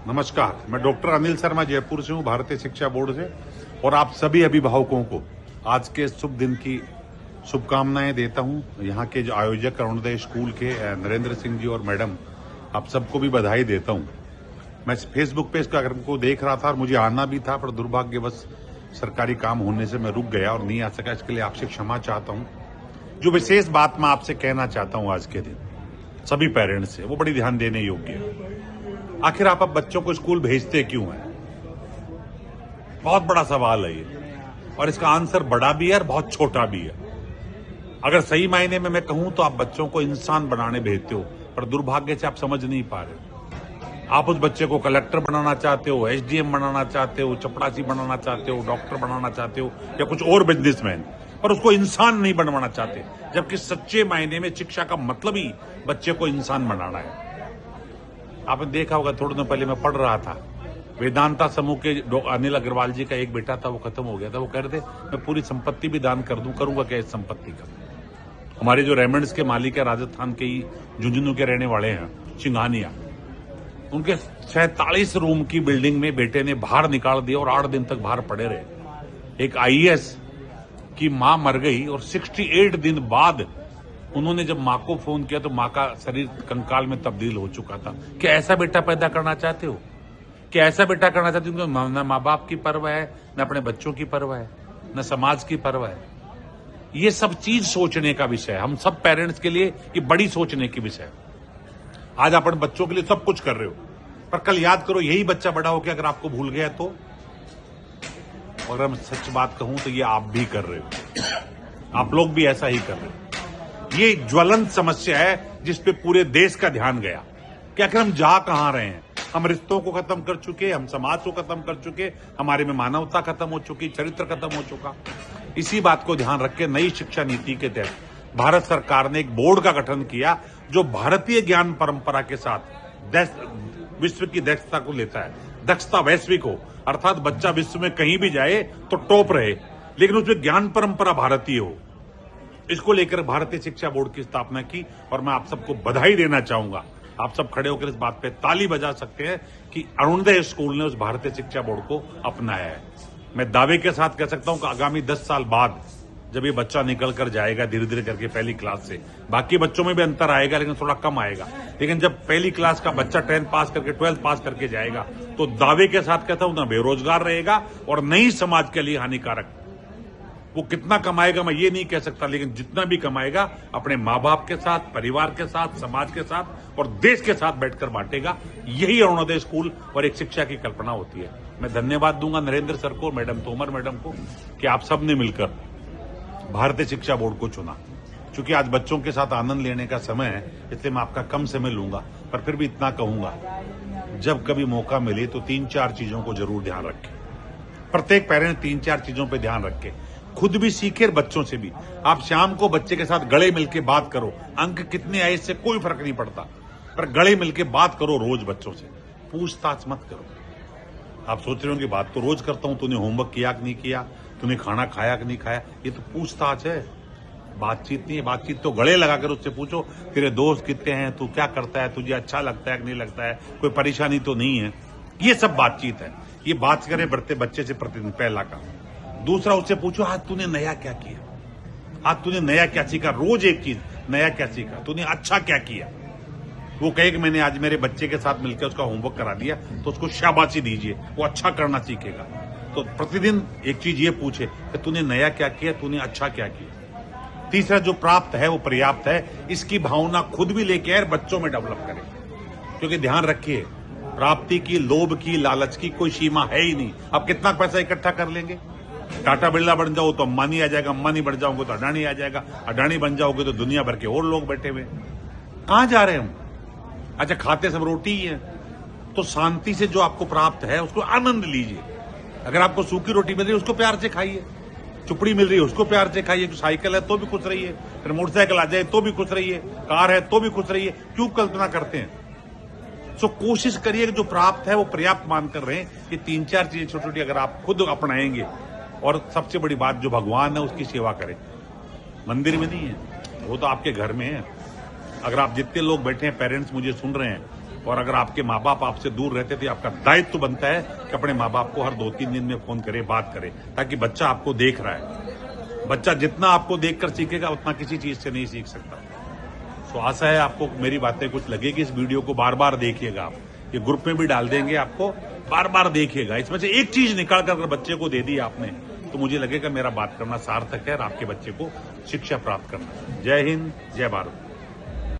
नमस्कार, मैं डॉक्टर अनिल शर्मा जयपुर से हूँ, भारतीय शिक्षा बोर्ड से। और आप सभी अभिभावकों को आज के शुभ दिन की शुभकामनाएं देता हूँ। यहाँ के जो आयोजक अरुणोदय स्कूल के नरेंद्र सिंह जी और मैडम, आप सबको भी बधाई देता हूँ। मैं फेसबुक पे इसका को देख रहा था और मुझे आना भी था, पर दुर्भाग्यवश सरकारी काम होने से मैं रुक गया और नहीं आ सका। इसके लिए आपसे क्षमा चाहता हूँ। जो विशेष बात मैं आपसे कहना चाहता हूँ आज के दिन सभी पेरेंट्स से, वो बड़ी ध्यान देने योग्य है। आखिर आप अब बच्चों को स्कूल भेजते क्यों हैं? बहुत बड़ा सवाल है ये, और इसका आंसर बड़ा भी है और बहुत छोटा भी है। अगर सही मायने में मैं कहूं तो आप बच्चों को इंसान बनाने भेजते हो, पर दुर्भाग्य से आप समझ नहीं पा रहे। आप उस बच्चे को कलेक्टर बनाना चाहते हो, एसडीएम बनाना चाहते हो, चपड़ासी बनाना चाहते हो, डॉक्टर बनाना चाहते हो, या कुछ और बिजनेसमैन, पर उसको इंसान नहीं बनवाना चाहते। जबकि सच्चे मायने में शिक्षा का मतलब ही बच्चे को इंसान बनाना है। आपने देखा होगा, थोड़े दिन पहले मैं पढ़ रहा था, वेदांता समूह के अनिल अग्रवाल जी का एक बेटा था, वो खत्म हो गया था। वो कह रहे थे मैं पूरी संपत्ति भी दान कर दूं, करूंगा क्या इस संपत्ति का। हमारे जो रेमंड्स के मालिक है, राजस्थान के ही झुंझुनू के रहने वाले हैं, सिंघानिया, उनके 47 रूम की बिल्डिंग में बेटे ने बाहर निकाल दिया और 8 दिन तक बाहर पड़े रहे। एक आईएएस की मां मर गई और 68 दिन बाद उन्होंने जब मां को फोन किया तो मां का शरीर कंकाल में तब्दील हो चुका था। क्या ऐसा बेटा पैदा करना चाहते हो? क्या ऐसा बेटा करना चाहते हो? न माँ बाप की परवाह है, न अपने बच्चों की परवाह है, न समाज की परवाह है। ये सब चीज सोचने का विषय है। हम सब पेरेंट्स के लिए ये बड़ी सोचने की विषय है। आज आप अपने बच्चों के लिए सब कुछ कर रहे हो, पर कल याद करो यही बच्चा बड़ा होकर अगर आपको भूल गया तो। और अगर मैं सच बात कहूं तो ये आप भी कर रहे हो, आप लोग भी ऐसा ही कर रहे हो। ये एक ज्वलंत समस्या है जिस पे पूरे देश का ध्यान गया कि आखिर हम जा कहां रहे हैं। हम रिश्तों को खत्म कर चुके, हम समाज को खत्म कर चुके, हमारे में मानवता खत्म हो चुकी, चरित्र खत्म हो चुका। इसी बात को ध्यान रख के नई शिक्षा नीति के तहत भारत सरकार ने एक बोर्ड का गठन किया जो भारतीय ज्ञान परंपरा के साथ विश्व की दक्षता को लेता है। दक्षता वैश्विक हो, अर्थात बच्चा विश्व में कहीं भी जाए तो टॉप रहे, लेकिन उसमें ज्ञान परंपरा भारतीय हो। इसको लेकर भारतीय शिक्षा बोर्ड की स्थापना की और मैं आप सबको बधाई देना चाहूंगा। आप सब खड़े होकर इस बात पे ताली बजा सकते हैं कि अरुणोदय स्कूल ने उस भारतीय शिक्षा बोर्ड को अपनाया है। मैं दावे के साथ कह सकता हूं कि आगामी 10 साल बाद जब ये बच्चा निकल कर जाएगा धीरे धीरे करके पहली क्लास से, बाकी बच्चों में भी अंतर आएगा लेकिन थोड़ा कम आएगा, लेकिन जब पहली क्लास का बच्चा 10th पास करके 12th पास करके जाएगा तो दावे के साथ कहता हूं ना बेरोजगार रहेगा और नहीं समाज के लिए हानिकारक। वो कितना कमाएगा मैं ये नहीं कह सकता, लेकिन जितना भी कमाएगा अपने माँ बाप के साथ, परिवार के साथ, समाज के साथ और देश के साथ बैठकर बांटेगा। यही अरुणोदय स्कूल और एक शिक्षा की कल्पना होती है। मैं धन्यवाद दूंगा नरेंद्र सर को, मैडम तोमर मैडम को, कि आप सबने मिलकर भारतीय शिक्षा बोर्ड को चुना। क्योंकि आज बच्चों के साथ आनंद लेने का समय है, इसलिए मैं आपका कम समय लूंगा, पर फिर भी इतना कहूंगा, जब कभी मौका मिले तो 3-4 चीजों को जरूर ध्यान रखें। प्रत्येक पेरेंट 3-4 चीजों पर ध्यान रखे, खुद भी सीखे, बच्चों से भी। आप शाम को बच्चे के साथ गले मिलके बात करो, अंक कितने आए इससे कोई फर्क नहीं पड़ता, पर गले मिलके बात करो रोज बच्चों से, पूछताछ मत करो। आप सोच रहे हो कि बात तो रोज करता हूं, तूने होमवर्क किया कि नहीं किया, तूने खाना खाया कि नहीं खाया, ये तो पूछताछ है, बातचीत नहीं है। बातचीत तो गले लगाकर उससे पूछो तेरे दोस्त कितने हैं, तू क्या करता है, तुझे अच्छा लगता है कि नहीं लगता है, कोई परेशानी तो नहीं है। ये सब बातचीत है। ये बात करें बढ़ते बच्चे से प्रतिदिन, पहला काम। दूसरा, उससे पूछो आज तूने नया क्या किया, आज तूने नया क्या सीखा। रोज एक चीज, नया क्या सीखा, तूने अच्छा क्या किया। वो कहे कि मैंने आज मेरे बच्चे के साथ मिलकर उसका होमवर्क करा दिया, तो उसको शाबाशी दीजिए, वो अच्छा करना सीखेगा। तो प्रतिदिन एक चीज ये पूछे कि तूने नया क्या किया, तूने अच्छा क्या किया। तीसरा, जो प्राप्त है वो पर्याप्त है, इसकी भावना खुद भी लेके आए, बच्चों में डेवलप करें। क्योंकि ध्यान रखिए, प्राप्ति की, लोभ की, लालच की कोई सीमा है ही नहीं। अब कितना पैसा इकट्ठा कर लेंगे, टाटा बिरला बन जाओ तो अंबानी आ जाएगा, अंबानी बन जाओगे तो अडानी आ जाएगा, अडानी बन जाओगे तो दुनिया भर के और लोग बैठे हुए। कहां जा रहे हैं हम? अच्छा, खाते सब रोटी ही है, तो शांति से जो आपको प्राप्त है उसको आनंद लीजिए। अगर आपको सूखी रोटी मिल रही है उसको प्यार से खाइए, चुपड़ी मिल रही है उसको प्यार से खाइए। साइकिल है तो भी खुश रहिए, फिर मोटरसाइकिल आ जाए तो भी खुश रहिए, कार है तो भी खुश रहिए। क्यों कल्पना करते हैं? सो कोशिश करिए कि जो प्राप्त है वो पर्याप्त मानकर रहे। ये 3-4 चीजें छोटी छोटी अगर आप खुद अपनाएंगे, और सबसे बड़ी बात जो भगवान है उसकी सेवा करें। मंदिर में नहीं है, वो तो आपके घर में है। अगर आप जितने लोग बैठे हैं पेरेंट्स मुझे सुन रहे हैं, और अगर आपके माँ बाप आपसे दूर रहते थे, आपका दायित्व बनता है कि अपने माँ बाप को हर 2-3 दिन में फोन करे, बात करे, ताकि बच्चा आपको देख रहा है। बच्चा जितना आपको देखकर सीखेगा उतना किसी चीज से नहीं सीख सकता। तो आशा है आपको मेरी बातें कुछ लगेगी। इस वीडियो को बार बार देखिएगा आप, ये ग्रुप में भी डाल देंगे, आपको बार बार देखिएगा। इसमें से एक चीज निकाल कर अगर बच्चे को दे दी आपने, तो मुझे लगेगा मेरा बात करना सार्थक है और आपके बच्चे को शिक्षा प्राप्त करना है। जय हिंद, जय भारत।